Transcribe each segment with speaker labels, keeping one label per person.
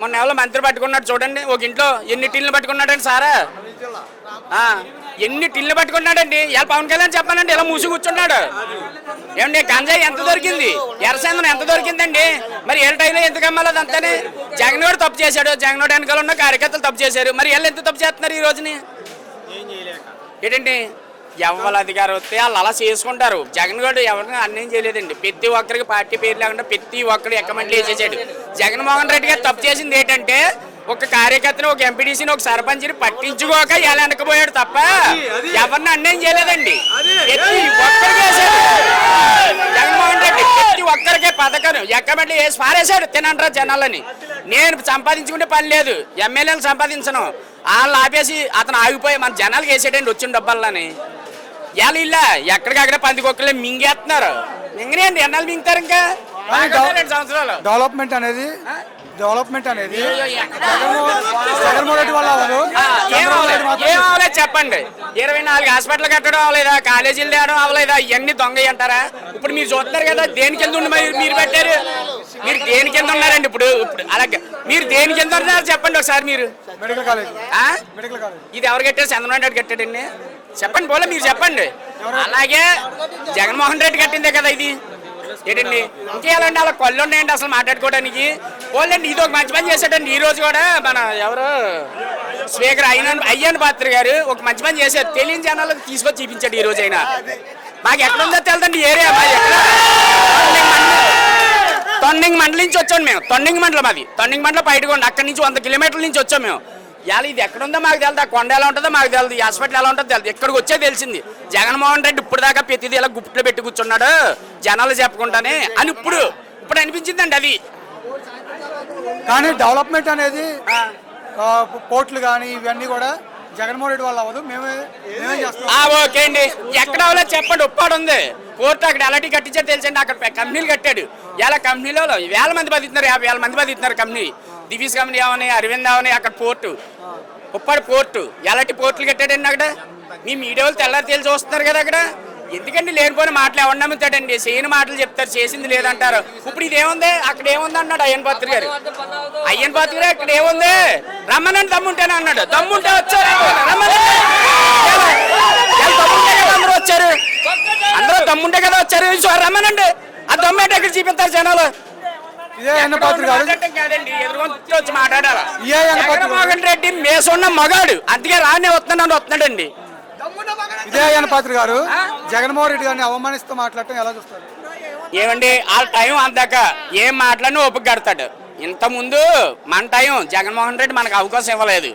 Speaker 1: మొన్న ఎవరో మంత్రి పట్టుకున్నాడు చూడండి, ఒక ఇంట్లో ఎన్ని టిన్లు పట్టుకున్నాడండి సారా, ఎన్ని టిన్లు పట్టుకున్నాడండి. ఇలా పవన్ కళ్యాణ్ చెప్పానండి ఇలా మూసి కూర్చున్నాడు. ఏమండి గంజాయి ఎంత దొరికింది, ఎర్రచందనం ఎంత దొరికిందండి, మరి ఏళ్ళ టైంలో ఎందుకు అమ్మాలి అంతనే. జగన్ కూడా తప్పు చేశాడు, జగన్ వెనకాల ఉన్న కార్యకర్తలు తప్పు చేశారు, మరి వీళ్ళు ఎంత తప్పు చేస్తున్నారు ఈ రోజుని ఏంటండి. ఎవరి అధికారం వస్తే వాళ్ళు అలా చేసుకుంటారు. జగన్ గడు ఎవరిని అన్యాయం చేయలేదండి, ప్రతి ఒక్కరికి పార్టీ పేరు లేకుండా ప్రతి ఒక్కరు ఎక్కమెంట్లు వేసేసాడు. జగన్మోహన్ రెడ్డి గారు తప్పు చేసింది ఏంటంటే ఒక కార్యకర్తని, ఒక ఎంపీడీసీని, ఒక సర్పంచ్ని పట్టించుకోక ఇలా వెనకపోయాడు తప్ప ఎవరిని అన్యాయం చేయలేదండి. ప్రతి ఒక్కరికి వేసాడు జగన్మోహన్ రెడ్డి, ప్రతి ఒక్కరికే పథకం ఎక్కమెంట్లు వేసి పారేశాడు. తినంటారా జనాలని, నేను సంపాదించుకుంటే పని లేదు, ఎమ్మెల్యేలు సంపాదించను, వాళ్ళు ఆపేసి అతను ఆగిపోయి మన జనాలకు వేసాడండి వచ్చిన డబ్బాలని. ఇలా ఎక్కడికక్కడ పందికొక్కలే మింగేస్తున్నారు. మింగనేయండి ఎన్నాళ్ళు మింగుతారు ఇంకా 2 సంవత్సరాలు.
Speaker 2: డెవలప్మెంట్ అనేది జగన్మోహన్ రెడ్డి వల్ల
Speaker 1: ఏమవలేదు చెప్పండి. 24 హాస్పిటల్ కట్టడం అవ్వలేదా, కాలేజీలు తేవడం అవ్వలేదా, ఇవన్నీ దొంగ అంటారా? ఇప్పుడు మీరు చూస్తున్నారు కదా దేని కింద ఉండి మీరు పెట్టారు, మీరు దేని కింద ఉన్నారండి ఇప్పుడు అలాగే మీరు దేని కింద ఉన్నారు చెప్పండి ఒకసారి. మీరు
Speaker 2: మెడికల్ కాలేజ్
Speaker 1: ఇది ఎవరు కట్టారు? చంద్రబాబు నాయుడు కట్టాడండి చెప్పండి, పోలే మీరు చెప్పండి. అలాగే జగన్మోహన్ రెడ్డి కట్టిందే కదా ఇది ఏంటండి. ఇంకేయాలండి అలా కళ్ళు ఉన్నాయండి అసలు మాట్లాడుకోవడానికి. పోలేండి ఇది ఒక మంచి పని చేశాడండి. ఈ రోజు కూడా మన ఎవరు స్పీకర్ అయ్యన్ పాత్ర గారు ఒక మంచి పని చేశారు, తెలియని జనాలకు తీసుకొచ్చి చూపించాడు. ఈ రోజు అయినా మాకు ఎక్కడ ఉందో తెలుదండి ఏరియా, మాది తొండింగ్ మండలి నుంచి వచ్చాను మేము. తొండింగ్ మండలం అది, తొండింగ్ మండలం బయటకోండి, అక్కడి నుంచి 100 కిలోమీటర్ల నుంచి వచ్చాం మేము. ఇవాళ ఇది ఎక్కడ ఉందో మాకు తెలియదు, ఆ కొండ ఎలా ఉంటుందో మాకు తెలియదు, ఈ హాస్పిటల్ ఎలా ఉంటుందో తెలియదు. ఇక్కడికి వచ్చే తెలిసింది జగన్మోహన్ రెడ్డి ఇప్పుడు దాకా ప్రతిదీ ఇలా గుప్పిలో పెట్టి కూర్చున్నాడు జనాలు చెప్పుకుంటానే అని ఇప్పుడు అనిపించిందండి అది.
Speaker 2: కానీ డెవలప్మెంట్ అనేది పోర్ట్లు కానీ ఇవన్నీ కూడా జగన్మోహన్ రెడ్డి వల్ల అవ్వదు, మేమే చేస్తాం.
Speaker 1: ఓకే అండి, ఎక్కడ అవ్వలేదు చెప్పండి. ఉప్పాడు ఉంది పోర్టు, అక్కడ ఎలాంటి కట్టించారు తెలుసండి, అక్కడ కంపెనీలు కట్టాడు. ఇలా కంపెనీలో 1000 మంది బతుకుతున్నారు, 50,000 మంది బతుకుతున్నారు. కంపెనీ దివీస్ కంపెనీ అవని, అరవింద్ అవని, అక్కడ పోర్టు ఉప్పాడు పోర్టు, ఎలాంటి పోర్టులు కట్టాడండి అక్కడ. మీ మీడియా వాళ్ళు తెల్లారి తెలిసి చూస్తున్నారు కదా అక్కడ. ఎందుకండి లేనిపోయిన మాటలు ఎవరు నమ్ముతాడండి, చేయని మాటలు చెప్తారు, చేసింది లేదంటారు. ఇప్పుడు ఇదేముంది అక్కడ ఏముంది అన్నాడు అయ్యన్ పాత్ర గారు. అక్కడ ఏముంది రమ్మనండి దమ్ముంటేనే అన్నాడు. దమ్ముంటే వచ్చారు, రమ్మనండి దమ్ముంటే కదా అందరూ వచ్చారు, అందరూ దమ్ముంటే కదా వచ్చారు, రమ్మనండి. ఆ దమ్మంటే ఎక్కడ చూపిస్తారు జనాలు. కాదండి ఎదురుకొచ్చి వచ్చి మాట్లాడాలా. జగన్మోహన్ రెడ్డి మేసున్న మగాడు, అందుకే రానే వస్తున్నాడండి.
Speaker 2: ఇదే అయ్యన్ పాత్ర గారు జగన్మోహన్ రెడ్డి గారిని అవమానిస్తూ మాట్లాడటం ఎలా చూస్తారు?
Speaker 1: ఏమండి ఆ టైం అందాక ఏం మాట్లాడినా ఓపిక కడతాడు. ఇంతకుముందు మన టైం జగన్మోహన్ రెడ్డి మనకు అవకాశం ఇవ్వలేదు,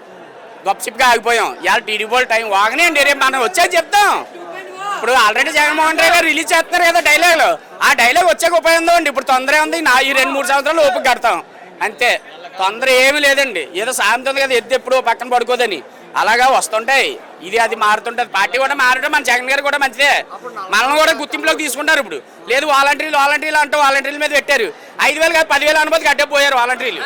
Speaker 1: గొప్పసిప్గా ఆగిపోయాం. ఇవాళ టీడీపీ టైం వాగనే అండి, రేపు మనం వచ్చేది చెప్తాం. ఇప్పుడు ఆల్రెడీ జగన్మోహన్ రెడ్డి గారు రిలీజ్ చేస్తున్నారు కదా డైలాగులు, ఆ డైలాగ్ వచ్చాక ఉపయోగం అండి. ఇప్పుడు తొందర ఉంది, ఈ 2-3 సంవత్సరాలు ఓపిక కడతాం అంతే, తొందర ఏమీ లేదండి. ఏదో సాయంత్రం ఉంది కదా ఎద్దు ఎప్పుడు పక్కన పడుకోదని అలాగా వస్తుంటాయి. ఇది అది మారుతుంటది, పార్టీ కూడా మారడం మన జగన్ గారు కూడా మంచిదే. మనల్ని కూడా గుర్తింపులోకి తీసుకుంటారు. ఇప్పుడు లేదు వాలంటీర్లు అంటే వాలంటీర్ల మీద పెట్టారు, 5,000 కాదు 10,000 అనుమతి కట్టకపోయారు వాలంటీర్లు.